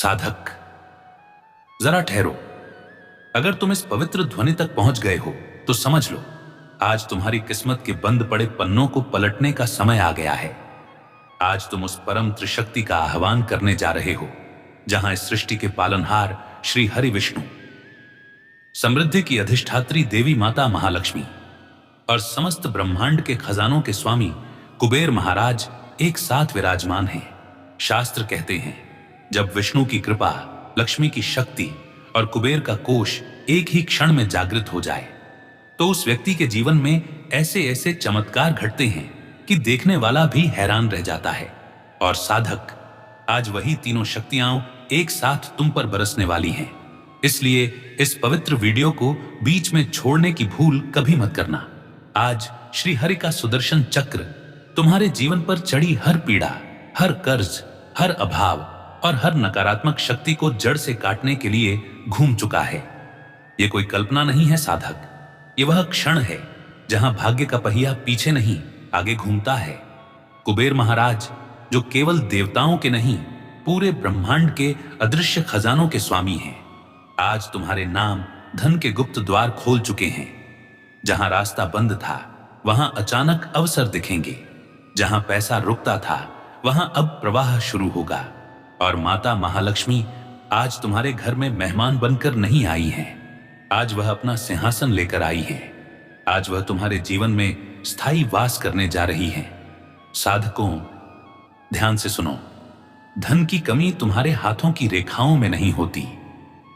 साधक, जरा ठहरो। अगर तुम इस पवित्र ध्वनि तक पहुंच गए हो तो समझ लो, आज तुम्हारी किस्मत के बंद पड़े पन्नों को पलटने का समय आ गया है। आज तुम उस परम त्रिशक्ति का आह्वान करने जा रहे हो जहां इस सृष्टि के पालनहार श्री हरि विष्णु, समृद्धि की अधिष्ठात्री देवी माता महालक्ष्मी और समस्त ब्रह्मांड के खजानों के स्वामी कुबेर महाराज एक साथ विराजमान हैं। शास्त्र कहते हैं, जब विष्णु की कृपा, लक्ष्मी की शक्ति और कुबेर का कोष एक ही क्षण में जागृत हो जाए तो उस व्यक्ति के जीवन में ऐसे ऐसे चमत्कार घटते हैं कि देखने वाला भी हैरान रह जाता है। और साधक, आज वही तीनों शक्तियां एक साथ तुम पर बरसने वाली हैं। इसलिए इस पवित्र वीडियो को बीच में छोड़ने की भूल कभी मत करना। आज श्री हरि का सुदर्शन चक्र तुम्हारे जीवन पर चढ़ी हर पीड़ा, हर कर्ज, हर अभाव और हर नकारात्मक शक्ति को जड़ से काटने के लिए घूम चुका है। यह कोई कल्पना नहीं है साधक, ये वह क्षण है जहां भाग्य का पहिया पीछे नहीं आगे घूमता है। कुबेर महाराज, जो केवल देवताओं के नहीं पूरे ब्रह्मांड के अदृश्य खजानों के स्वामी हैं, आज तुम्हारे नाम धन के गुप्त द्वार खोल चुके हैं। जहां रास्ता बंद था वहां अचानक अवसर दिखेंगे, जहां पैसा रुकता था वहां अब प्रवाह शुरू होगा। और माता महालक्ष्मी आज तुम्हारे घर में मेहमान बनकर नहीं आई हैं, आज वह अपना सिंहासन लेकर आई है। आज वह तुम्हारे जीवन में स्थायी वास करने जा रही है। साधकों, ध्यान से सुनो, धन की कमी तुम्हारे हाथों की रेखाओं में नहीं होती,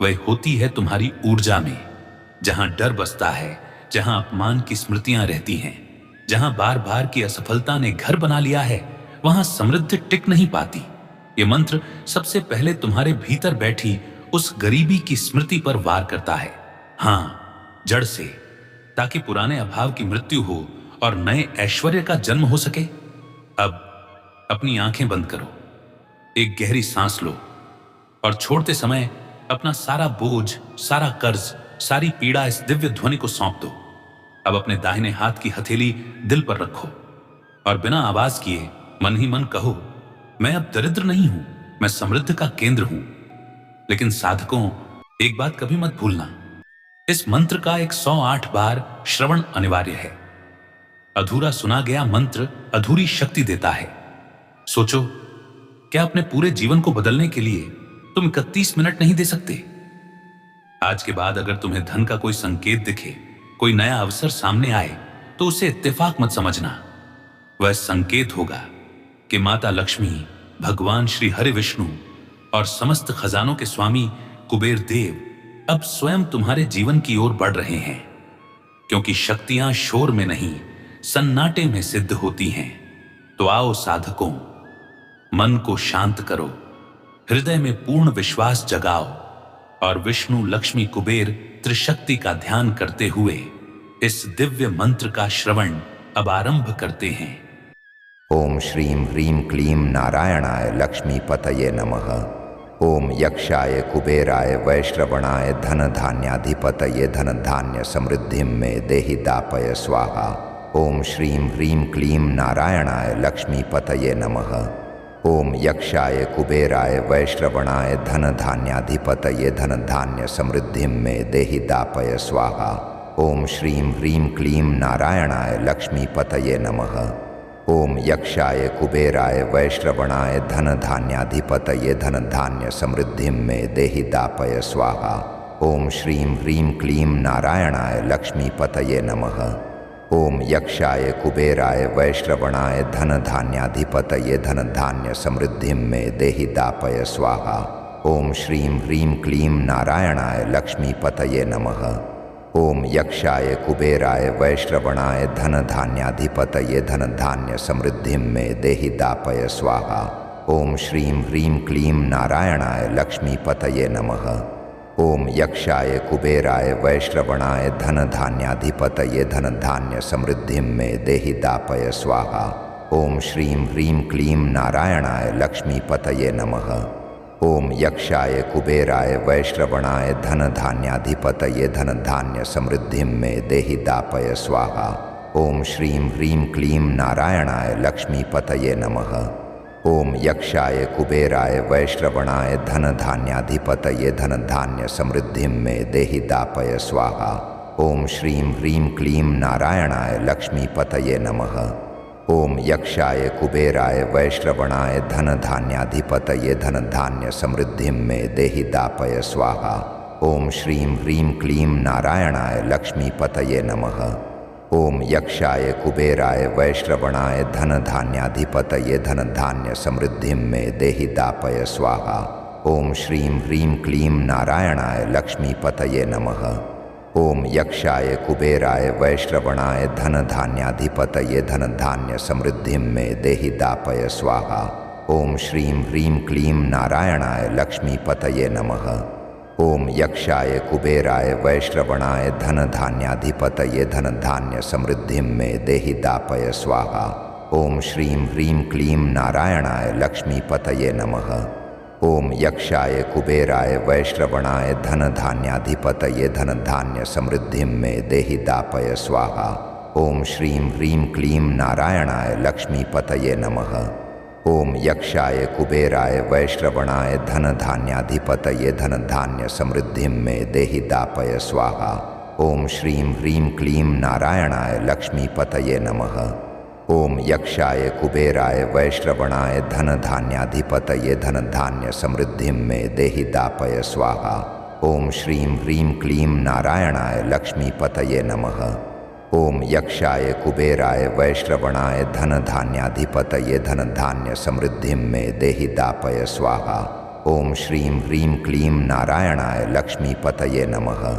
वह होती है तुम्हारी ऊर्जा में। जहां डर बसता है, जहां अपमान की स्मृतियां रहती हैं, जहां बार बार की असफलता ने घर बना लिया है, वहां समृद्धि टिक नहीं पाती। यह मंत्र सबसे पहले तुम्हारे भीतर बैठी उस गरीबी की स्मृति पर वार करता है। हाँ, जड़ से, ताकि पुराने अभाव की मृत्यु हो और नए ऐश्वर्य का जन्म हो सके। अब अपनी आंखें बंद करो, एक गहरी सांस लो और छोड़ते समय अपना सारा बोझ, सारा कर्ज, सारी पीड़ा इस दिव्य ध्वनि को सौंप दो। अब अपने दाहिने हाथ की हथेली दिल पर रखो और बिना आवाज किए मन ही मन कहो, मैं अब दरिद्र नहीं हूं, मैं समृद्धि का केंद्र हूं। लेकिन साधकों, एक बात कभी मत भूलना, इस मंत्र का 108 बार श्रवण अनिवार्य है। अधूरा सुना गया मंत्र अधूरी शक्ति देता है। सोचो, क्या अपने पूरे जीवन को बदलने के लिए तुम 31 मिनट नहीं दे सकते? आज के बाद अगर तुम्हें धन का कोई संकेत दिखे, कोई नया अवसर सामने आए, तो उसे इत्तेफाक मत समझना। वह संकेत होगा कि माता लक्ष्मी, भगवान श्री हरि विष्णु और समस्त खजानों के स्वामी कुबेर देव अब स्वयं तुम्हारे जीवन की ओर बढ़ रहे हैं। क्योंकि शक्तियां शोर में नहीं, सन्नाटे में सिद्ध होती हैं। तो आओ साधकों, मन को शांत करो, हृदय में पूर्ण विश्वास जगाओ और विष्णु, लक्ष्मी, कुबेर त्रिशक्ति का ध्यान करते हुए इस दिव्य मंत्र का श्रवण अब आरंभ करते हैं। ओम श्रीं ह्रीं क्लीं नारायणाय लक्ष्मी पतये नमः। ओम यक्षाय कुबेराय वैश्रवणाय धन धान्याधिपतये धन धान्य समृद्धिं मे देहि दापय स्वाहा। ओम श्रीं ह्रीं क्लीं नारायणाय लक्ष्मी पतये नमः। ओम यक्षाय कुबेराय वैश्रवणाय धन धान्याधिपतये धन धान्य समृद्धिं मे देहि दापय स्वाहा। ओम श्रीं ह्रीं क्लीं नारायणाय लक्ष्मी पतये नमः। ओम यक्षाय कुबेराय वैश्रवणाय धन धान्याधिपतये धन धान्य समृद्धिं मे देहि दापय स्वाहा। ओम श्रीं ह्रीं क्लीं नारायणाय लक्ष्मी पतये नमः। ओम यक्षाय कुबेराय वैश्रवणाय धन धान्याधिपतये धन धान्य समृद्धिं मे देहि दापय स्वाहा। ओम श्रीं ह्रीं क्लीं नारायणाय लक्ष्मी पतये नमः। ओम यक्षाय कुबेराय वैश्रवणाय धन धान्याधिपतये धन धान्य समृद्धिं मे देहि दापय स्वाहा। ओम श्रीं ह्रीं क्लीं नारायणाय लक्ष्मी पतये नमः। ओम यक्षाय कुबेराय वैश्रवणाय धन धान्याधिपतये धन धान्य समृद्धिं मे देहि दापय स्वाहा। ओम श्रीं ह्रीं क्लीं नारायणाय लक्ष्मी पतये नमः। ओम यक्षाय कुबेराय वैश्रवणाय धन धान्याधिपतये धन धान्य समृद्धिं मे देहि दापय स्वाहा। ओम श्रीं ह्रीं क्लीं नारायणाय लक्ष्मी पतये नमः। ओम यक्षाय कुबेराय वैश्रवणाय धन धान्याधिपतये धन धान्य समृद्धिं मे देहि दापय स्वाहा। ओम श्रीं ह्रीं क्लीं नारायणाय लक्ष्मीपतये नमः। ओम यक्षाय कुबेराय वैश्रवणाय धन धान्याधिपतये धन धान्य समृद्धिं मे देहि दापय स्वाहा। ओम श्रीं ह्रीं क्लीं नारायणाय लक्ष्मीपतये नमः। ओम यक्षाय कुबेराय वैश्रवणाय धन धान्याधिपतये धन धान्य समृद्धिं मे देहि दापय स्वाहा। ओम श्रीं ह्रीं क्लीं नारायणाय लक्ष्मीपतये नमः। ओम यक्षाय कुबेराय वैश्रवणाय धन धान्याधिपतये धन धान्य समृद्धिं मे देहि दापय स्वाहा। ओम श्रीं ह्रीं क्लीं नारायणाय लक्ष्मीपतये नमः। ओम यक्षाय कुबेराय वैश्रवणाय धन धान्याधिपतये धन धान्य समृद्धिं मे देहि दापय स्वाहा। ओम श्रीं ह्रीं क्लीं नारायणाय लक्ष्मीपतये नमः। ओम यक्षाय कुबेराय वैश्रवणाय धन धान्याधिपतये धन धान्य समृद्धिं मे देहि दापय स्वाहा। ओम श्रीं ह्रीं क्लीं नारायणाय लक्ष्मीपतये नमः। ओम यक्षाय कुबेराय वैश्रवणाय धन धान्याधिपतये धन धान्य समृद्धिं मे देहि दापय स्वाहा। ओम श्रीं ह्रीं क्लीं नारायणाय लक्ष्मीपतये नमः। ओम यक्षाय कुबेराय वैश्रवणाय धन धान्याधिपतये धन धान्य समृद्धिं मे देहि दापय स्वाहा। ओम श्रीं ह्रीं क्लीं नारायणाय लक्ष्मीपतये नमः। ओम यक्षाय कुबेराय वैश्रवणाय धन धान्याधिपतये धन धान्य समृद्धिं मे देहि दापय स्वाहा। ओम श्रीं ह्रीं क्लीं नारायणाय लक्ष्मीपतये नमः।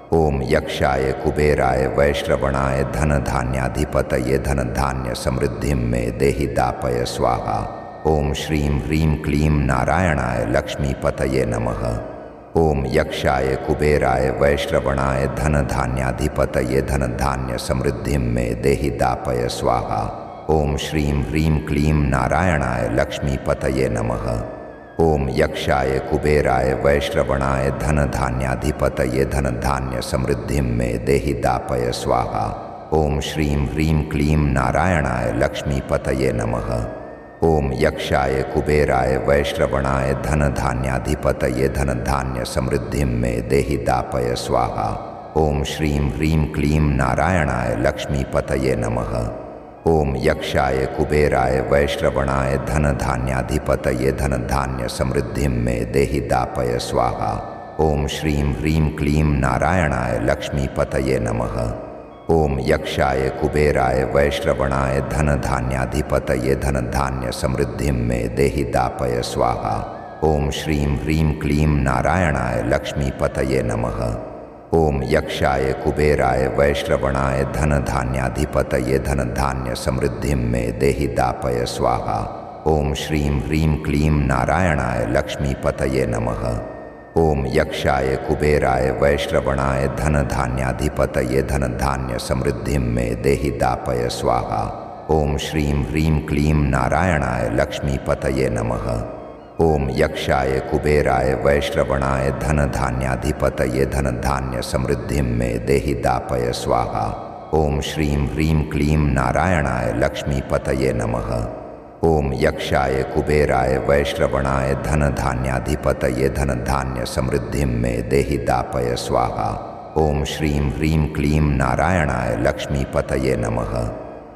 ओम यक्षाय कुबेराय वैश्रवणाय धन धान्याधिपतये धन धान्य समृद्धिं मे देहि दापय स्वाहा। ओम श्रीं ह्रीं क्लीं नारायणाय लक्ष्मीपतये नमः। ओम यक्षाय कुबेराय वैश्रवणाय धन धान्याधिपतये धन धान्य समृद्धिं मे देहि दापय स्वाहा। ओम श्रीं ह्रीं क्लीं नारायणाय लक्ष्मीपतये नमः। ओम यक्षाय कुबेराय वैश्रवणाय धन धान्याधिपतये धन धान्य समृद्धिं मे देहि दापय स्वाहा। ओम श्रीं ह्रीं क्लीं नारायणाय लक्ष्मीपतये नमः। ओम यक्षाय कुबेराय वैश्रवणाय धन धान्याधिपतये धन धान्य समृद्धिं मे देहि दापय स्वाहा। ओम श्रीं ह्रीं क्लीं नारायणाय लक्ष्मीपतये नमः। ओम यक्षाय कुबेराय वैश्रवणाय धन धान्याधिपतये धन धान्य समृद्धिं मे देहि दापय स्वाहा। ओम श्रीं ह्रीं क्लीं नारायणाय लक्ष्मीपतये नमः। ओम यक्षाय कुबेराय वैश्रवणाय धन धान्याधिपतये धन धान्य समृद्धिं मे देहि दापय स्वाहा। ओम श्रीं ह्रीं क्लीं नारायणाय लक्ष्मीपतये नमः। ओम यक्षाय कुबेराय वैश्रवणाय धन धान्याधिपतये धन धान्य समृद्धिं मे देहि दापय स्वाहा। ओम श्रीं ह्रीं क्लीं नारायणाय लक्ष्मीपतये नमः। ओम यक्षाय कुबेराय वैश्रवणाय धन धान्याधिपतये धन धान्य समृद्धिं मे देहि दापय स्वाहा। ओम श्रीं ह्रीं क्लीं नारायणाय लक्ष्मीपतये नमः। ओम यक्षाय कुबेराय वैश्रवणाय धन धान्याधिपतये धन धान्य समृद्धिं मे देहि दापय स्वाहा। ओम श्रीं ह्रीं क्लीं नारायणाय लक्ष्मीपतये नमः। ओम यक्षाय कुबेराय वैश्रवणाय धन धान्याधिपतये धन धान्य समृद्धिं मे देहि दापय स्वाहा। ओम श्रीं ह्रीं क्लीं नारायणाय लक्ष्मीपतये नमः।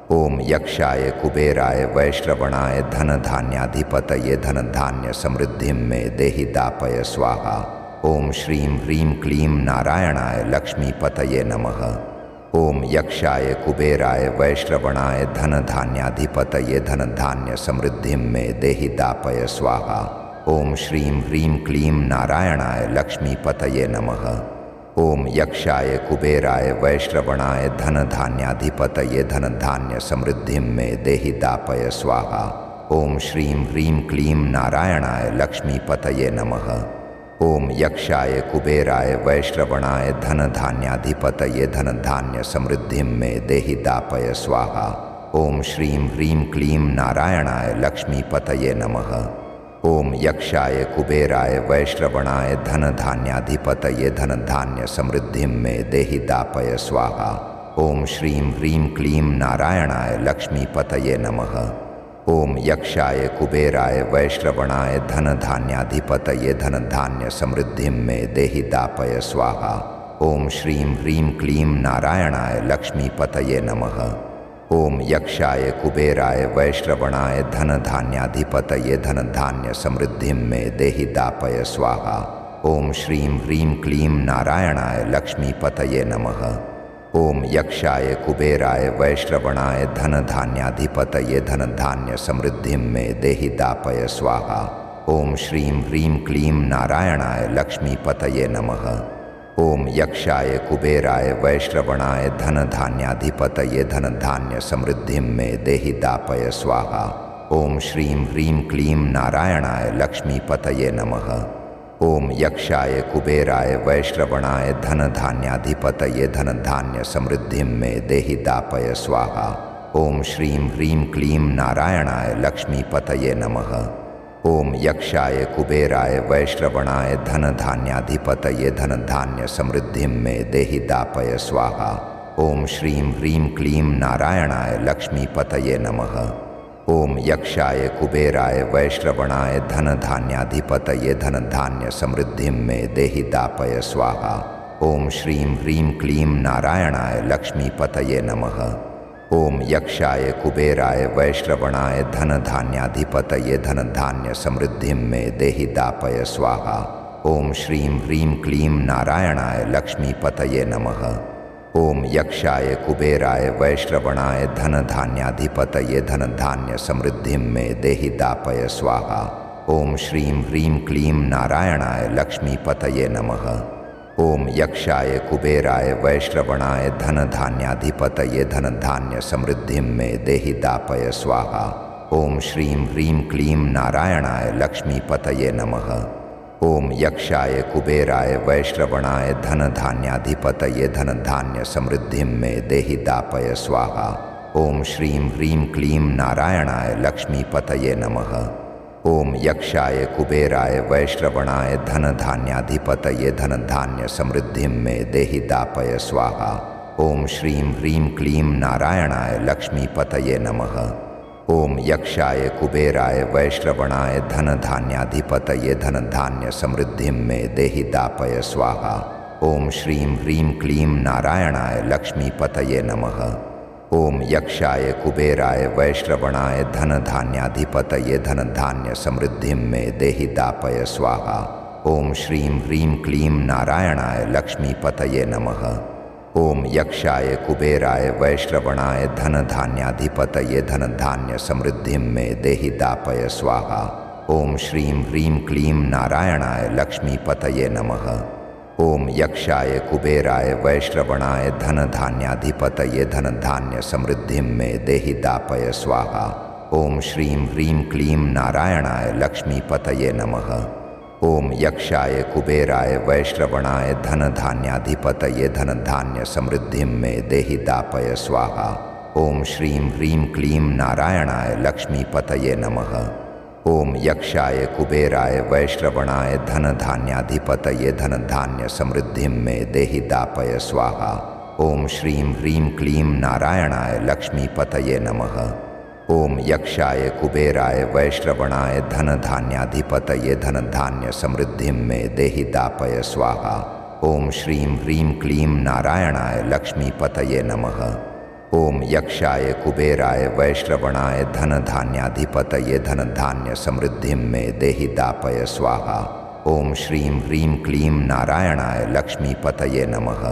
ओम यक्षाय कुबेराय वैश्रवणाय धन धान्याधिपतये धन धान्य समृद्धिं मे देहि दापय स्वाहा। ओम श्रीं ह्रीं क्लीं नारायणाय लक्ष्मीपतये नमः। ओम यक्षाय कुबेराय वैश्रवणाय धन धान्याधिपतये धन धान्य समृद्धिं मे देहि दापय स्वाहा। ओम श्रीं ह्रीं क्लीं नारायणाय लक्ष्मीपतये नमः। ओम यक्षाय कुबेराय वैश्रवणाय धन धान्याधिपतये धन धान्य समृद्धिं मे देहि दापय स्वाहा। ओम श्रीं ह्रीं क्लीं नारायणाय लक्ष्मीपतये नमः। ओम यक्षाय कुबेराय वैश्रवणाय धन धान्याधिपतये धन धान्य समृद्धिं मे देहि दापय स्वाहा। ओम श्रीं ह्रीं क्लीं नारायणाय लक्ष्मीपतये नमः। ओम यक्षाय कुबेराय वैश्रवणाय धन धान्याधिपतये धन धान्य समृद्धिं मे देहि दापय स्वाहा। ओम श्रीं ह्रीं क्लीं नारायणाय लक्ष्मीपतये नमः। ओम यक्षाय कुबेराय वैश्रवणाय धन धान्याधिपतये धन धान्य समृद्धि में देहि दापय स्वाहा। ओम श्रीं ह्रीं क्लीं नारायणाय लक्ष्मीपतये नमः। ओम यक्षाय कुबेराय वैश्रवणाय धन धान्याधिपतये धन धान्य समृद्धि में देहि दापय स्वाहा। ओम श्रीं ह्रीं क्लीं नारायणाय लक्ष्मीपतये नमः। ओम यक्षाय कुबेराय वैश्रवणाय धन धान्याधिपतये धन धान्य समृद्धि में देहि दापय स्वाहा। ओम श्रीं ह्रीं क्लीं नारायणाय लक्ष्मीपतये नमः। ओम यक्षाय कुबेराय वैश्रवणाय धन धान्याधिपतये धन धान्य समृद्धि में देहि दापय स्वाहा। ओम श्रीं ह्रीं क्लीं नारायणाय लक्ष्मीपतये नमः। ओम यक्षाय कुबेराय वैश्रवणाय धन धान्याधिपतये धन धान्य समृद्धि में देहि दापय स्वाहा। ओम श्रीं ह्रीं क्लीं नारायणाय लक्ष्मीपतये नमः। ओम यक्षाय कुबेराय वैश्रवणाय धन धान्याधिपतये धन धान्य समृद्धि में देहि दापय स्वाहा। ओम श्रीं ह्रीं क्लीं नारायणाय लक्ष्मीपतये नमः। ओम यक्षाय कुबेराय वैश्रवणाय धन धान्याधिपतये धन धान्य समृद्धि में देहि दापय स्वाहा। ओम श्रीं ह्रीं क्लीं नारायणाय लक्ष्मीपतये नमः। ओम यक्षाय कुबेराय वैश्रवणाय धन धान्याधिपतये धन धान्य समृद्धि में देहि दापय स्वाहा। ओम श्रीं ह्रीं क्लीं नारायणाय लक्ष्मीपतये नमः। ओम यक्षाय कुबेराय वैश्रवणाय धन धान्याधिपतये धन धान्य समृद्धि में देहि दापय स्वाहा। ओम श्रीं ह्रीं क्लीं नारायणाय लक्ष्मीपतये नमः। ओम यक्षाय कुबेराय वैश्रवणाय धन धान्याधिपतये धन धान्य समृद्धि में देहि दापय स्वाहा। ओम श्रीं ह्रीं क्लीं नारायणाय लक्ष्मीपतये नमः। ओम यक्षाय कुबेराय वैश्रवणाय धन धान्याधिपतये धन धान्य समृद्धि में देहि दापय स्वाहा। ओम श्रीं ह्रीं क्लीं नारायणाय लक्ष्मीपतये नमः। ओम यक्षाय कुबेराय वैश्रवणाय धन धान्याधिपतये धन धान्य समृद्धि में देहि दापय स्वाहा। ओम श्रीं ह्रीं क्लीं नारायणाय लक्ष्मीपतये नमः। ओम यक्षाय कुबेराय वैश्रवणाय धन धान्याधिपतये धन धान्य समृद्धि में देहि दापय स्वाहा। ओम श्रीं ह्रीं क्लीं नारायणाय लक्ष्मीपतये नमः। ओम यक्षाय कुबेराय वैश्रवणाय धन धान्याधिपतये धन धान्य समृद्धि में देहि दापय स्वाहा। ओम श्रीं ह्रीं क्लीं नारायणाय लक्ष्मीपतये नमः। ओम यक्षाय कुबेराय वैश्रवणाय धन धान्याधिपतये धन धान्य समृद्धि में देहि दापय स्वाहा। ओम श्रीं ह्रीं क्लीं नारायणाय लक्ष्मीपतये नमः। ओम यक्षाय कुबेराय वैश्रवणाय धन धान्याधिपतये धन धान्य समृद्धि में देहि दापय स्वाहा। ओम श्रीं ह्रीं क्लीं नारायणाय लक्ष्मीपतये नमः। ओम यक्षाय कुबेराय वैश्रवणाय धन धान्याधिपतये धन धान्य समृद्धि में देहि दापय स्वाहा। ओम श्रीं ह्रीं क्लीं नारायणाय लक्ष्मीपतये नमः। ओम यक्षाय कुबेराय वैश्रवणाय धन धान्याधिपतये धन धान्य समृद्धि में देहि दापय स्वाहा। ओम श्रीं ह्रीं क्लीं नारायणाय लक्ष्मीपतये नमः। ओम यक्षाय कुबेराय वैश्रवणाय धन धान्याधिपतये धन धान्य समृद्धि में देहि दापय स्वाहा। ओम श्रीं ह्रीं क्लीं नारायणाय लक्ष्मीपतये नमः। ओम यक्षाय कुबेराय वैश्रवणाय धन धान्याधिपतये धन धान्य समृद्धि में देहि दापय स्वाहा। ओम श्रीं ह्रीं क्लीं नारायणाय लक्ष्मीपतये नमः।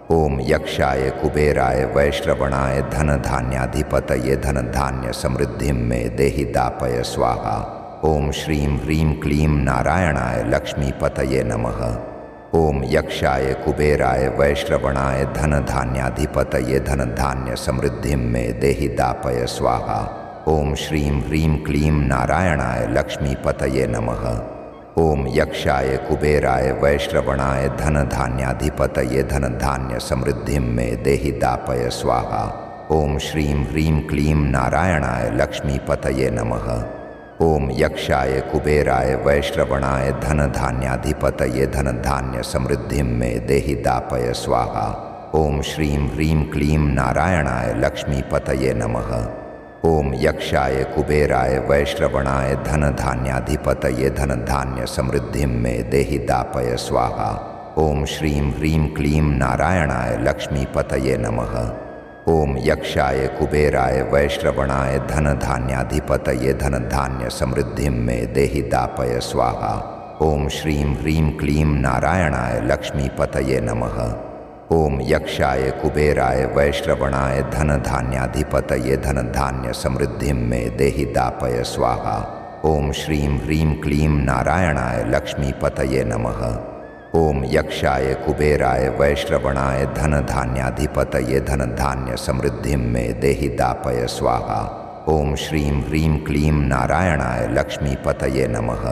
ओम यक्षाय कुबेराय वैश्रवणाय धन धान्याधिपतये धन धान्य समृद्धि में देहि दापय स्वाहा। ओम श्रीं ह्रीं क्लीं नारायणाय लक्ष्मीपतये नमः। ओम यक्षाय कुबेराय वैश्रवणाय धन धान्याधिपतये धन धान्य समृद्धि में देहि दापय स्वाहा। ओम श्रीं ह्रीं क्लीं नारायणाय लक्ष्मीपतये नमः। ओम यक्षाय कुबेराय वैश्रवणाय धन धान्याधिपतये धन धान्य समृद्धि में देहि दापय स्वाहा। ओम श्रीं ह्रीं क्लीं नारायणाय लक्ष्मीपतये नमः। ओम यक्षाय कुबेराय वैश्रवणाय धन धान्याधिपतये धन धान्य समृद्धि में देहि दापय स्वाहा। ओम श्रीं ह्रीं क्लीं नारायणाय लक्ष्मीपतये नमः। ओम यक्षाय कुबेराय वैश्रवणाय धन धान्याधिपतये धन धान्य समृद्धिं मे देहि दापय स्वाहा। ओम श्रीं ह्रीं क्लीं नारायणाय लक्ष्मीपतये नमः। ओम यक्षाय कुबेराय वैश्रवणाय धन धान्याधिपतये धन धान्य समृद्धिं मे देहि दापय स्वाहा। ओम श्रीं ह्रीं क्लीं नारायणाय लक्ष्मीपतये नमः। ओम यक्षाय कुबेराय वैश्रवणाय धन धान्याधिपतये धन धान्य समृद्धिं मे देहि दापय स्वाहा। ओम श्रीं ह्रीं क्लीं नारायणाय लक्ष्मीपतये नमः। ओम यक्षाय कुबेराय वैश्रवणाय धन धान्याधिपतये धन धान्य समृद्धिं मे देहि दापय स्वाहा। ओम श्रीं ह्रीं क्लीं नारायणाय लक्ष्मीपतये नमः।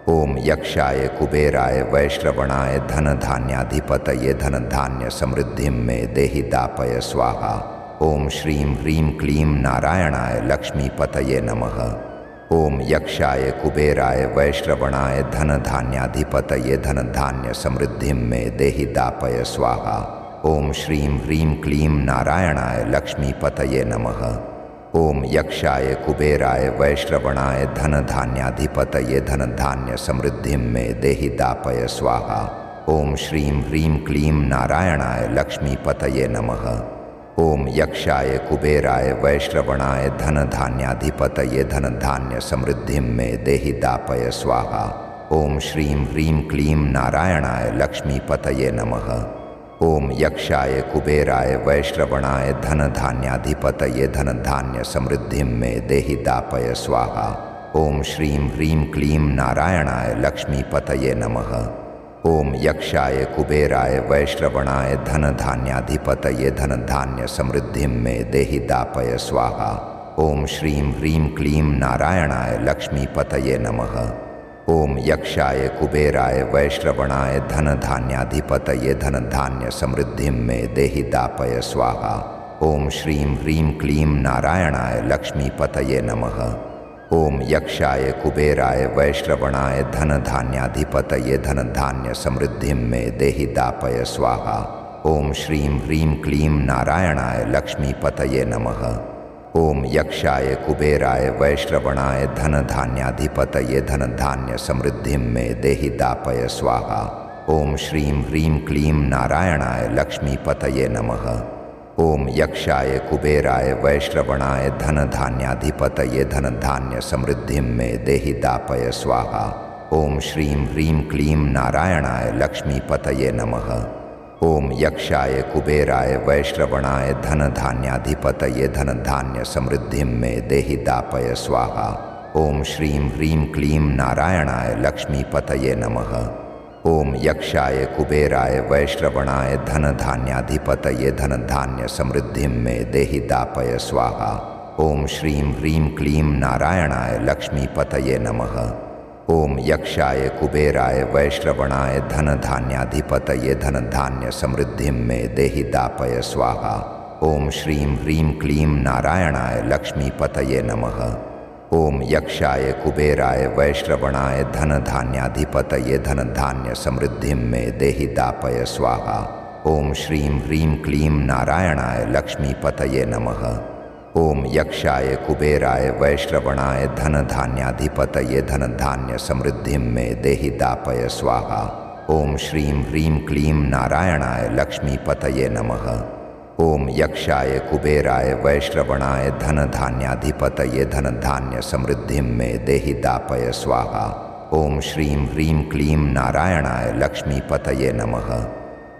ओम यक्षाय कुबेराय वैश्रवणाय धन धान्याधिपतये धन धान्य समृद्धिं मे देहि दापय स्वाहा। ओम श्रीं ह्रीं क्लीं नारायणाय लक्ष्मीपतये नमः। ओम यक्षाय कुबेराय वैश्रवणाय धन धान्याधिपतये धन धान्य समृद्धिं मे देहि दापय स्वाहा। ओम श्रीं ह्रीं क्लीं नारायणाय लक्ष्मीपतये नमः। ओम यक्षाय कुबेराय वैश्रवणाय धन धान्याधिपतये धन धान्य समृद्धिं मे देहि दापय स्वाहा। ओम श्रीं ह्रीं क्लीं नारायणाय लक्ष्मीपतये नमः। ओम यक्षाय कुबेराय वैश्रवणाय धन धान्याधिपतये धन धान्य समृद्धिं मे देहि दापय स्वाहा। ओम श्रीं ह्रीं क्लीं नारायणाय लक्ष्मीपतये नमः। ओम यक्षाय कुबेराय वैश्रवणाय धन धान्याधिपतये धन धान्य समृद्धिं मे देहि दापय स्वाहा। ओम श्रीं ह्रीं क्लीं नारायणाय लक्ष्मीपतये नमः। ओम यक्षाय कुबेराय वैश्रवणाय धन धान्याधिपतये धन धान्य समृद्धिं मे देहि दापय स्वाहा। ओम श्रीं ह्रीं क्लीं नारायणाय लक्ष्मीपतये नमः। ओम यक्षाय कुबेराय वैश्रवणाय धन धान्याधिपतये धन धान्य समृद्धिं मे देहि दापय स्वाहा। ओम श्रीं ह्रीं क्लीं नारायणाय लक्ष्मीपतये नमः। ओम यक्षाय कुबेराय वैश्रवणाय धन धान्याधिपतये धन धान्य समृद्धिं मे देहि दापय स्वाहा। ओम श्रीं ह्रीं क्लीं नारायणाय लक्ष्मीपतये नमः। ओम यक्षाय कुबेराय वैश्रवणाय धन धान्याधिपतये धन धान्य समृद्धिं मे देहि दापय स्वाहा। ओम श्रीं ह्रीं क्लीं नारायणाय लक्ष्मीपतये नमः। ओम यक्षाय कुबेराय वैश्रवणाय धन धान्याधिपतये धन धान्य समृद्धिं मे देहि दापय स्वाहा। ओम श्रीं ह्रीं क्लीं नारायणाय लक्ष्मीपतये नमः। ओम यक्षाय कुबेराय वैश्रवणाय धन धान्याधिपतये धन धान्य समृद्धिं मे देहि दापय स्वाहा। ओम श्रीं ह्रीं क्लीं नारायणाय लक्ष्मीपतये नमः। ओम यक्षाय कुबेराय वैश्रवणाय धन धान्याधिपतये धन धान्य समृद्धिं मे देहि दापय स्वाहा। ओम श्रीं ह्रीं क्लीं नारायणाय लक्ष्मीपतये नमः। ओम यक्षाय कुबेराय वैश्रवणाय धन धान्याधिपतये धन धान्य समृद्धिं मे देहि दापय स्वाहा। ओम श्रीं ह्रीं क्लीं नारायणाय लक्ष्मीपतये नमः। ओम यक्षाय कुबेराय वैश्रवणाय धन धान्याधिपतये धन धान्य समृद्धिं मे देहि दापय स्वाहा। ओम श्रीं ह्रीं क्लीं नारायणाय लक्ष्मीपतये नमः। ओम यक्षाय कुबेराय वैश्रवणाय धन धान्याधिपतये धन धान्य समृद्धिं मे देहि दापय स्वाहा। ओम श्रीं ह्रीं क्लीं नारायणाय लक्ष्मीपतये नमः। ओम यक्षाय कुबेराय वैश्रवणाय धन धान्याधिपतये धन धान्य समृद्धिं मे देहि दापय स्वाहा। ओम श्रीं ह्रीं क्लीं नारायणाय लक्ष्मीपतये नमः।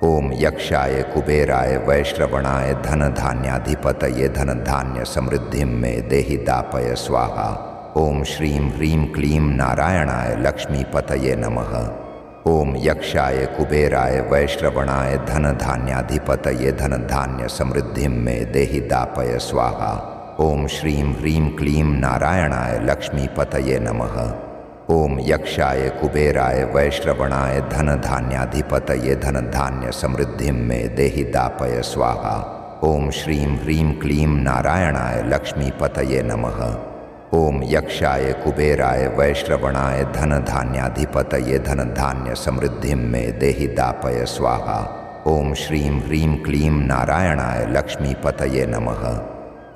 ओम यक्षाय कुबेराय वैश्रवणाय धन धान्याधिपतये धन धान्य समृद्धिं मे देहि दापय स्वाहा। ओम श्रीं ह्रीं क्लीं नारायणाय लक्ष्मीपतये नमः। ओम यक्षाय कुबेराय वैश्रवणाय धन धान्याधिपतये धन धान्य समृद्धिं मे देहि दापय स्वाहा। ओम श्रीं ह्रीं क्लीं नारायणाय लक्ष्मीपतये नमः। ओम यक्षाय कुबेराय वैश्रवणाय धन धान्याधिपतये धन धान्य समृद्धिं मे देहि दापय स्वाहा। ओम श्रीं ह्रीं क्लीं नारायणाय लक्ष्मीपतये नमः। ओम यक्षाय कुबेराय वैश्रवणाय धन धान्याधिपतये धन धान्य समृद्धिं मे देहि दापय स्वाहा। ओम श्रीं ह्रीं क्लीं नारायणाय लक्ष्मीपतये नमः।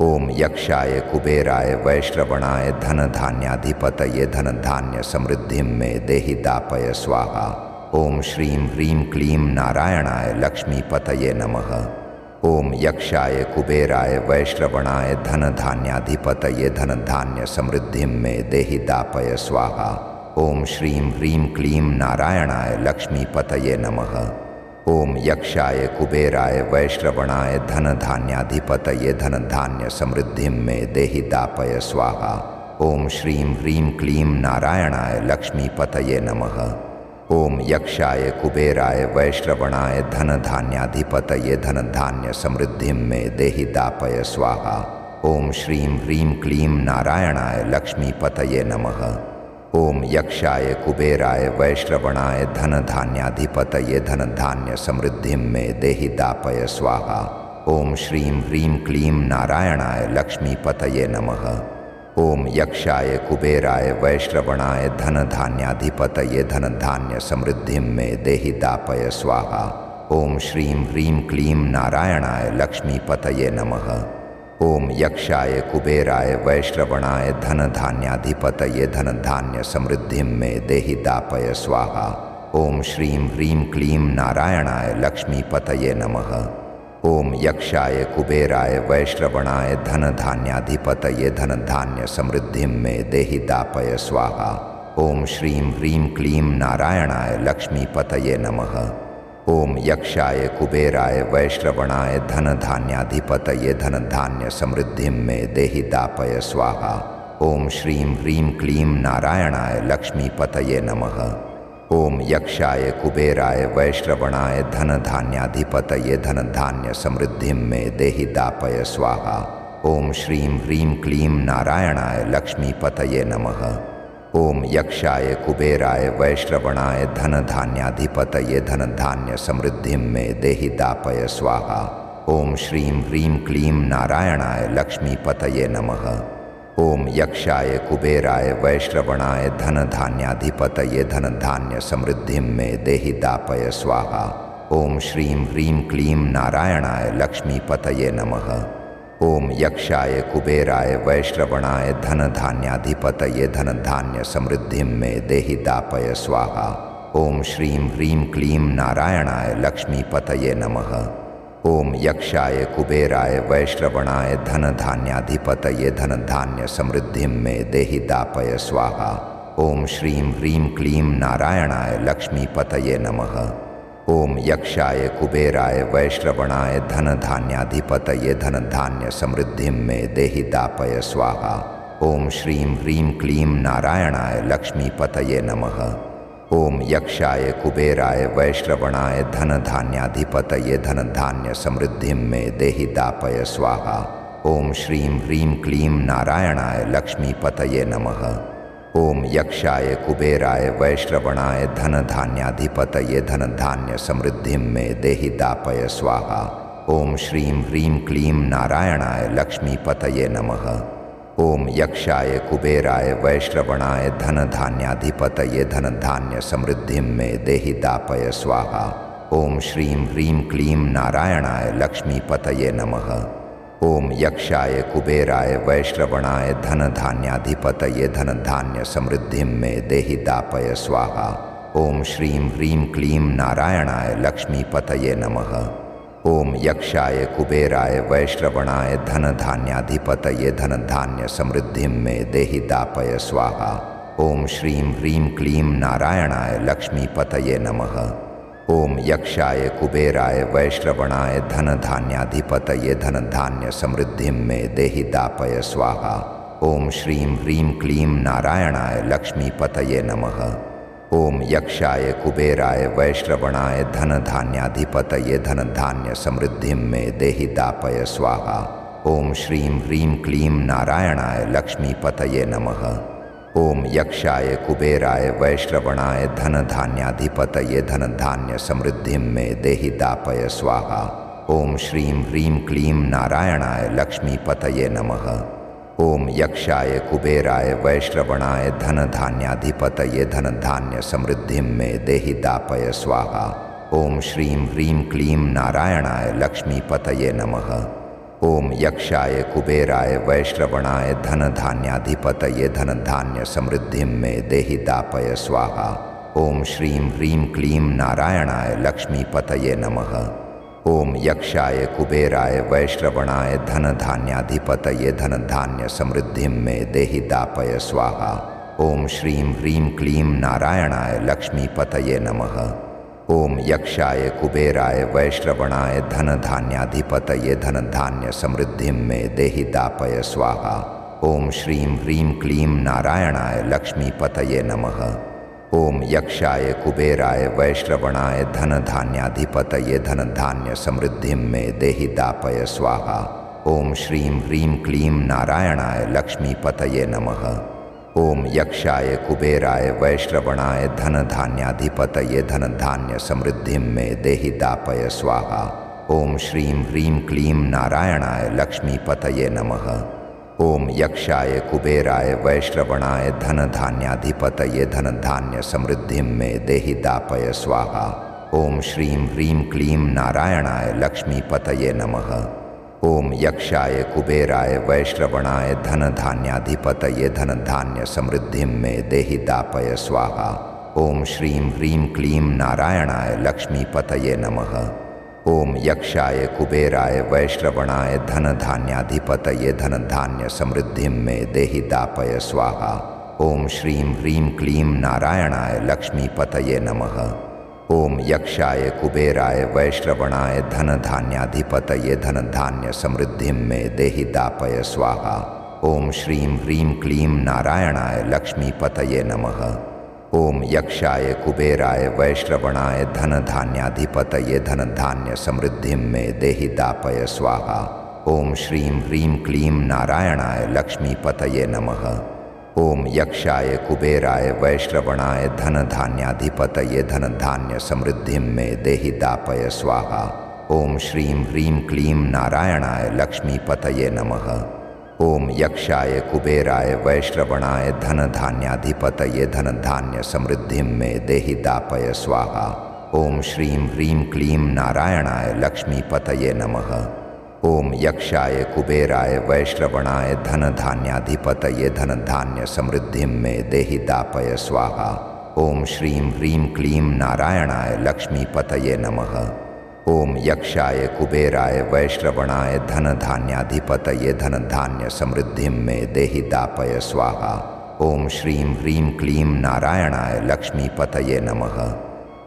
ओम यक्षाय कुबेराय वैश्रवणाय धन धान्याधिपतये धन धान्य समृद्धिं मे देहि दापय स्वाहा। ओम श्रीं ह्रीं क्लीं नारायणाय लक्ष्मीपतये नमः। ओम यक्षाय कुबेराय वैश्रवणाय धन धान्याधिपतये धन धान्य समृद्धिं मे देहि दापय स्वाहा। ओम श्रीं ह्रीं क्लीं नारायणाय लक्ष्मीपतये नमः। ओम यक्षाय कुबेराय वैश्रवणाय धन धान्याधिपतये धन धान्य समृद्धिं मे देहि दापय स्वाहा। ओम श्रीं ह्रीं क्लीं नारायणाय लक्ष्मीपतये नमः। ओम यक्षाय कुबेराय वैश्रवणाय धन धान्याधिपतये धन धान्य समृद्धिं मे देहि दापय स्वाहा। ओम श्रीं ह्रीं क्लीं नारायणाय लक्ष्मीपतये नमः। ओम यक्षाय कुबेराय वैश्रवणाय धन धान्याधिपतये धन धान्य समृद्धिं मे देहि दापय स्वाहा। ओम श्रीं ह्रीं क्लीं नारायणाय लक्ष्मीपतये नमः। ओम यक्षाय कुबेराय वैश्रवणाय धन धान्याधिपतये धन धान्य समृद्धिं मे देहि दापय स्वाहा। ओम श्रीं ह्रीं क्लीं नारायणाय लक्ष्मीपतये नमः। ओम यक्षाय कुबेराय वैश्रवणाय धन धान्याधिपतये धन धान्य समृद्धिं मे देहि दापय स्वाहा। ओम श्रीं ह्रीं क्लीं नारायणाय लक्ष्मीपतये नमः। ओम यक्षाय कुबेराय वैश्रवणाय धन धान्याधिपतये धन धान्य समृद्धिं मे देहि दापय स्वाहा। ओम श्रीं ह्रीं क्लीं नारायणाय लक्ष्मीपतये नमः। ओम यक्षाय कुबेराय वैश्रवणाय धन धान्याधिपतये धन धान्य समृद्धिं मे देहि दापय स्वाहा। ओम श्रीं ह्रीं क्लीं नारायणाय लक्ष्मीपतये नमः। ओम यक्षाय कुबेराय वैश्रवणाय धन धान्याधिपतये धन धान्य समृद्धिं मे देहि दापय स्वाहा। ओम श्रीं ह्रीं क्लीं नारायणाय लक्ष्मीपतये नमः। ओम यक्षाय कुबेराय वैश्रवणाय धन धान्याधिपतये धन धान्य समृद्धिं मे देहि दापय स्वाहा। ओम श्रीं ह्रीं क्लीं नारायणाय लक्ष्मीपतये नमः। ओम यक्षाय कुबेराय वैश्रवणाय धन धान्याधिपतये धन धान्य समृद्धिं मे देहि दापय स्वाहा। ओम श्रीं ह्रीं क्लीं नारायणाय लक्ष्मीपतये नमः। ओम यक्षाय कुबेराय वैश्रवणाय धन धान्याधिपतये धन धान्य समृद्धिं मे देहि दापय स्वाहा। ओम श्रीं ह्रीं क्लीं नारायणाय लक्ष्मीपतये नमः। ओम यक्षाय कुबेराय वैश्रवणाय धन धान्याधिपतये धन धान्य समृद्धिं मे देहि दापय स्वाहा। ओम श्रीं ह्रीं क्लीं नारायणाय लक्ष्मीपतये नमः। ओम यक्षाय कुबेराय वैश्रवणाय धन धान्याधिपतये धन धान्य समृद्धिं मे देहि दापय स्वाहा। ओम श्रीं ह्रीं क्लीं नारायणाय लक्ष्मीपतये नमः। ओम यक्षाय कुबेराय वैश्रवणाय धन धान्याधिपतये धन धान्य समृद्धिं मे देहि दापय स्वाहा। ओम श्रीं ह्रीं क्लीं नारायणाय लक्ष्मीपतये नमः। ओम यक्षाय कुबेराय वैश्रवणाय धन धान्याधिपतये धन धान्य समृद्धिं मे देहि दापय स्वाहा। ओम श्रीं ह्रीं क्लीं नारायणाय लक्ष्मीपतये नमः। ओम यक्षाय कुबेराय वैश्रवणाय धन धान्याधिपतये धन धान्य समृद्धिं मे देहि दापय स्वाहा। ओम श्रीं ह्रीं क्लीं नारायणाय लक्ष्मीपतये नमः। ओम यक्षाय कुबेराय वैश्रवणाय धन धान्याधिपतये धन धान्य समृद्धिं मे देहि दापय स्वाहा। ओम श्रीं ह्रीं क्लीं नारायणाय लक्ष्मीपतये नमः। ओम यक्षाय कुबेराय वैश्रवणाय धन धान्याधिपतये धन धान्य समृद्धिं मे देहि दापय स्वाहा। ओम श्रीं ह्रीं क्लीं नारायणाय लक्ष्मीपतये नमः। ओम यक्षाय कुबेराय वैश्रवणाय धन धान्याधिपतये धन धान्य समृद्धिं मे देहि दापय स्वाहा। ओम श्रीं ह्रीं क्लीं नारायणाय लक्ष्मीपतये नमः। ओम यक्षाय कुबेराय वैश्रवणाय धन धान्याधिपतये धन धान्य समृद्धिं मे देहि दापय स्वाहा। ओम श्रीं ह्रीं क्लीं नारायणाय लक्ष्मीपतये नमः। ओम यक्षाय कुबेराय वैश्रवणाय धन धान्याधिपतये धन धान्य समृद्धिं मे देहि दापय स्वाहा। ओम श्रीं ह्रीं क्लीं नारायणाय लक्ष्मीपतये नमः। ओम यक्षाय कुबेराय वैश्रवणाय धन धान्याधिपतये धन धान्य समृद्धिं मे देहि दापय स्वाहा। ओम श्रीं ह्रीं क्लीं नारायणाय लक्ष्मीपतये नमः। ओम यक्षाय कुबेराय वैश्रवणाय धन धान्याधिपतये धन धान्य समृद्धिं मे देहि दापय स्वाहा। ओम श्रीं ह्रीं क्लीं नारायणाय लक्ष्मीपतये नमः। ओम यक्षाय कुबेराय वैश्रवणाय धन धान्याधिपतये धन धान्य समृद्धिं मे देहि दापय स्वाहा। ओम श्रीं ह्रीं क्लीं नारायणाय लक्ष्मीपतये नमः। ओम यक्षाय कुबेराय वैश्रवणाय धन धान्याधिपतये धन धान्य समृद्धिं मे देहि दापय स्वाहा। ओम श्रीं ह्रीं क्लीं नारायणाय लक्ष्मीपतये नमः। ओम यक्षाय कुबेराय वैश्रवणाय धन धान्याधिपतये धन धान्य समृद्धिं मे देहि दापय स्वाहा। ओम श्रीं ह्रीं क्लीं नारायणाय लक्ष्मीपतये नमः। ओम यक्षाय कुबेराय वैश्रवणाय धन धान्याधिपतये धन धान्य समृद्धिं मे देहि दापय स्वाहा। ओम श्रीं ह्रीं क्लीं नारायणाय लक्ष्मीपतये नमः। ओम यक्षाय कुबेराय वैश्रवणाय धन धान्याधिपतये धन धान्य समृद्धिं मे देहि दापय स्वाहा। ओम श्रीं ह्रीं क्लीं नारायणाय लक्ष्मीपतये नमः। ओम यक्षाय कुबेराय वैश्रवणाय धन धान्याधिपतये धन धान्य समृद्धिं मे देहि दापय स्वाहा। ओम श्रीं ह्रीं क्लीं नारायणाय लक्ष्मीपतये नमः। ओम यक्षाय कुबेराय वैश्रवणाय धन धान्याधिपतये धन धान्य समृद्धिं मे देहि दापय स्वाहा। ओम श्रीं ह्रीं क्लीं नारायणाय लक्ष्मीपतये नमः। ओम यक्षाय कुबेराय वैश्रवणाय धन धान्याधिपतये धन धान्य समृद्धिं मे देहि दापय स्वाहा। ओम श्रीं ह्रीं क्लीं नारायणाय लक्ष्मीपतये नमः। ओम यक्षाय कुबेराय वैश्रवणाय धन धान्याधिपतये धन धान्य समृद्धिं मे देहि दापय स्वाहा। ओम श्रीं ह्रीं क्लीं नारायणाय लक्ष्मीपतये नमः। ओम यक्षाय कुबेराय वैश्रवणाय धन धान्याधिपतये धन धान्य समृद्धिं मे देहि दापय स्वाहा। ओम श्रीं ह्रीं क्लीं नारायणाय लक्ष्मीपतये नमः। ओम यक्षाय कुबेराय वैश्रवणाय धन धान्याधिपतये धन धान्य समृद्धिं मे देहि दापय स्वाहा। ओम श्रीं ह्रीं क्लीं नारायणाय लक्ष्मीपतये नमः। ओम यक्षाय कुबेराय वैश्रवणाय धन धान्याधिपतये धन धान्य समृद्धिं मे देहि दापय स्वाहा। ओम श्रीं ह्रीं क्लीं नारायणाय लक्ष्मीपतये नमः। ओम यक्षाय कुबेराय वैश्रवणाय धन धान्याधिपतये धन धान्य समृद्धिं मे देहि दापय स्वाहा। ओम श्रीं ह्रीं क्लीं नारायणाय लक्ष्मीपतये नमः।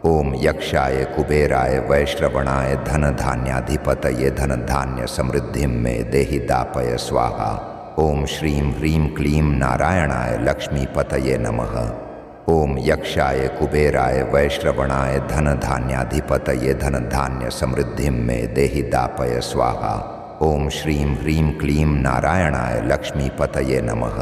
ओम यक्षाय कुबेराय वैश्रवणाय धन धान्याधिपतये धन धान्य समृद्धिं मे देहि दापय स्वाहा। ओम श्रीं ह्रीं क्लीं नारायणाय लक्ष्मीपतये नमः। ओम यक्षाय कुबेराय वैश्रवणाय धन धान्याधिपतये धन धान्य समृद्धिं मे देहि दापय स्वाहा। ओम श्रीं ह्रीं क्लीं नारायणाय लक्ष्मीपतये नमः।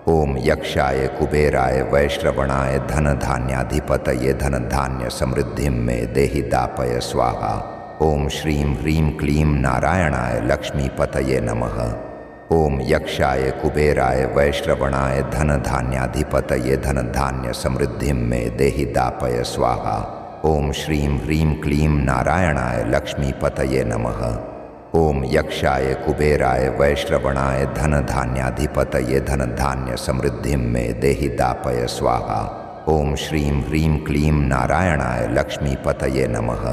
ओम यक्षाय कुबेराय वैश्रवणाय धन धान्याधिपतये धन धान्य समृद्धिं मे देहि दापय स्वाहा। ओम श्रीं ह्रीं क्लीं नारायणाय लक्ष्मीपतये नमः। ओम यक्षाय कुबेराय वैश्रवणाय धन धान्याधिपतये धन धान्य समृद्धिं मे देहि दापय स्वाहा। ओम श्रीं ह्रीं क्लीं नारायणाय लक्ष्मीपतये नमः। ओम यक्षाय कुबेराय वैश्रवणाय धन धान्याधिपतये धन धान्य समृद्धिं मे देहि दापय स्वाहा। ओम श्रीं ह्रीं क्लीं नारायणाय लक्ष्मीपतये नमः।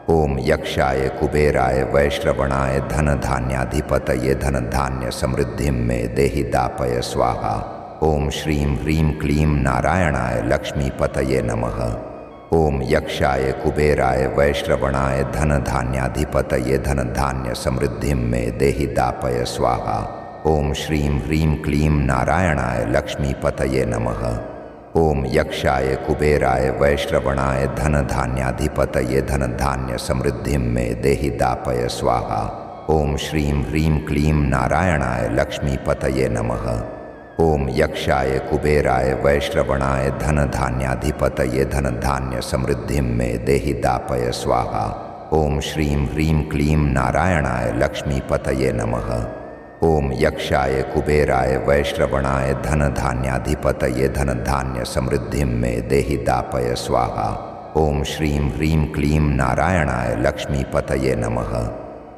ओम यक्षाय कुबेराय वैश्रवणाय धन धान्याधिपतये धन धान्य समृद्धिं मे देहि दापय स्वाहा। ओम श्रीं ह्रीं क्लीं नारायणाय लक्ष्मीपतये नमः। ओम यक्षाय कुबेराय वैश्रवणाय धन धान्याधिपतये धन धान्य समृद्धिं मे देहि दापय स्वाहा। ओम श्रीं ह्रीं क्लीं नारायणाय लक्ष्मीपतये नमः। ओम यक्षाय कुबेराय वैश्रवणाय धन धान्याधिपतये धन धान्य समृद्धिं मे देहि दापय स्वाहा। ओम श्रीं ह्रीं क्लीं नारायणाय लक्ष्मीपतये नमः। ओम यक्षाय कुबेराय वैश्रवणाय धन धान्याधिपतये धन धान्य समृद्धिं मे देहि दापय स्वाहा। ओम श्रीं ह्रीं क्लीं नारायणाय लक्ष्मीपतये नमः। ओम यक्षाय कुबेराय वैश्रवणाय धन धान्याधिपतये धन धान्य समृद्धिं मे देहि दापय स्वाहा। ओम श्रीं ह्रीं क्लीं नारायणाय लक्ष्मीपतये नमः।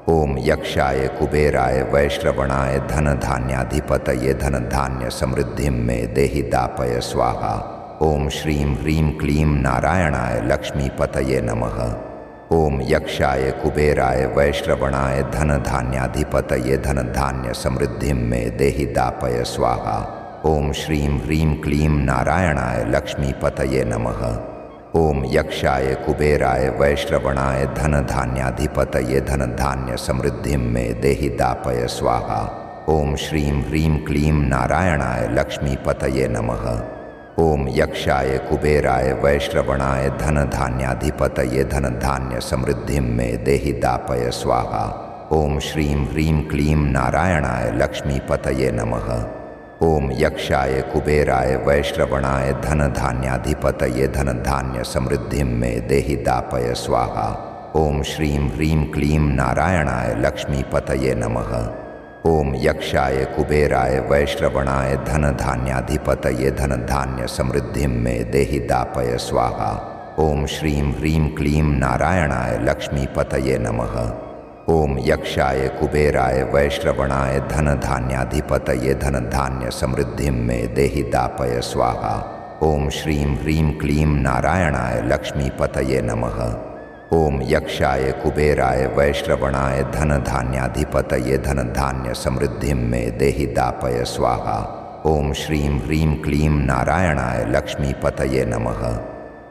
ओम यक्षाय कुबेराय वैश्रवणाय धन धान्याधिपतये धन धान्य समृद्धिं मे देहि दापय स्वाहा। ओम श्रीं ह्रीं क्लीं नारायणाय लक्ष्मीपतये नमः। ओम यक्षाय कुबेराय वैश्रवणाय धन धान्याधिपतये धन धान्य समृद्धिं मे देहि दापय स्वाहा। ओम श्रीं ह्रीं क्लीं नारायणाय लक्ष्मीपतये नमः। ओम यक्षाय कुबेराय वैश्रवणाय धन धान्याधिपतये धन धान्य समृद्धिं मे देहि दापय स्वाहा। ओम श्रीं ह्रीं क्लीं नारायणाय लक्ष्मीपतये नमः। ओम यक्षाय कुबेराय वैश्रवणाय धन धान्याधिपतये धन धान्य समृद्धिं मे देहि दापय स्वाहा। ओम श्रीं ह्रीं क्लीं नारायणाय लक्ष्मीपतये नमः। ओम यक्षाय कुबेराय वैश्रवणाय धन धान्याधिपतये धन धान्य समृद्धिं मे देहि दापय स्वाहा। ओम श्रीं ह्रीं क्लीं नारायणाय लक्ष्मीपतये नमः। ओम यक्षाय कुबेराय वैश्रवणाय धन धान्याधिपतये धन धान्य समृद्धिं मे देहि दापय स्वाहा। ओम श्रीं ह्रीं क्लीं नारायणाय लक्ष्मीपतये नमः। ओम यक्षाय कुबेराय वैश्रवणाय धन धान्याधिपतये धन धान्य समृद्धिं मे देहि दापय स्वाहा। ओम श्रीं ह्रीं क्लीं नारायणाय लक्ष्मीपतये नमः। ओम यक्षाय कुबेराय वैश्रवणाय धन धान्याधिपतये धन धान्य समृद्धिं मे देहि दापय स्वाहा। ओम श्रीं ह्रीं क्लीं नारायणाय लक्ष्मीपतये नमः।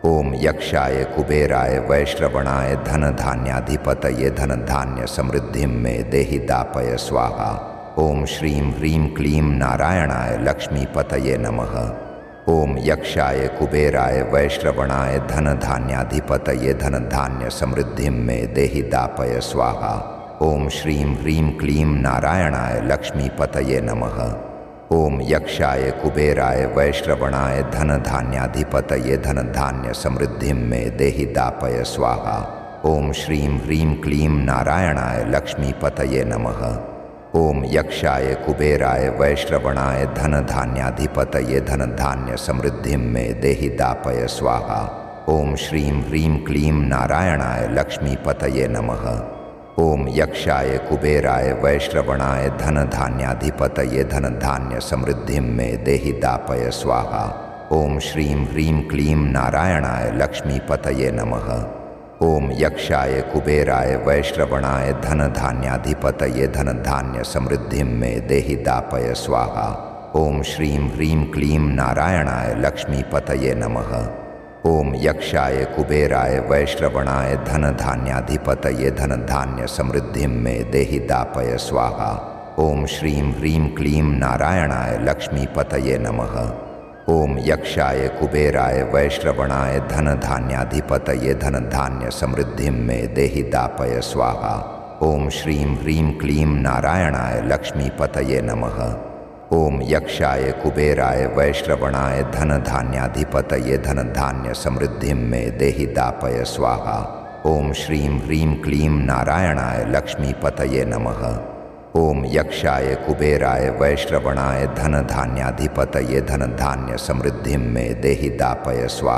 ओम यक्षाय कुबेराय वैश्रवणाय धन धान्याधिपतये धन धान्य समृद्धिं मे देहि दापय स्वाहा। ओम श्रीं ह्रीं क्लीं नारायणाय लक्ष्मीपतये नमः। ओम यक्षाय कुबेराय वैश्रवणाय धन धान्याधिपतये धन धान्य समृद्धिं मे देहि दापय स्वाहा। ओम श्रीं ह्रीं क्लीं नारायणाय लक्ष्मीपतये नमः। ओम यक्षाय कुबेराय वैश्रवणाय धन धान्याधिपतये धन धान्य समृद्धिं मे देहि दापय स्वाहा। ओम श्रीं ह्रीं क्लीं नारायणाय लक्ष्मीपतये नमः। ओम यक्षाय कुबेराय वैश्रवणाय धन धान्याधिपतये धन धान्य समृद्धिं मे देहि दापय स्वाहा। ओम श्रीं ह्रीं क्लीं नारायणाय लक्ष्मीपतये नमः। ओम यक्षाय कुबेराय वैश्रवणाय धन धान्याधिपतये धन धान्य समृद्धिं मे देहि दापय स्वाहा। ओम श्रीं ह्रीं क्लीं नारायणाय लक्ष्मीपतये नमः। ओम यक्षाय कुबेराय वैश्रवणाय धन धान्याधिपतये धन धान्य समृद्धिं मे देहि दापय स्वाहा। ओम श्रीं ह्रीं क्लीं नारायणाय लक्ष्मीपतये नमः। ओम यक्षाय कुबेराय वैश्रवणाय धन धान्याधिपतये धन धान्य समृद्धिं मे देहि दापय स्वाहा। ओम श्रीं ह्रीं क्लीं नारायणाय लक्ष्मीपतये नमः। ओम यक्षाय कुबेराय वैश्रवणाय धन धान्याधिपतये धन धान्य समृद्धिं मे देहि दापय स्वाहा। ओम श्रीं ह्रीं क्लीं नारायणाय लक्ष्मीपतये नमः। ओम यक्षाय कुबेराय वैश्रवणाय धन धान्याधिपतये धन धान्य समृद्धिं मे देहि दापय स्वाहा। ओम श्रीं ह्रीं क्लीं नारायणाय लक्ष्मीपतये नमः। ओम यक्षाय कुबेराय वैश्रवणाय धन धान्याधिपतये धन धान्य समृद्धिं मे देहि दापय स्वाहा।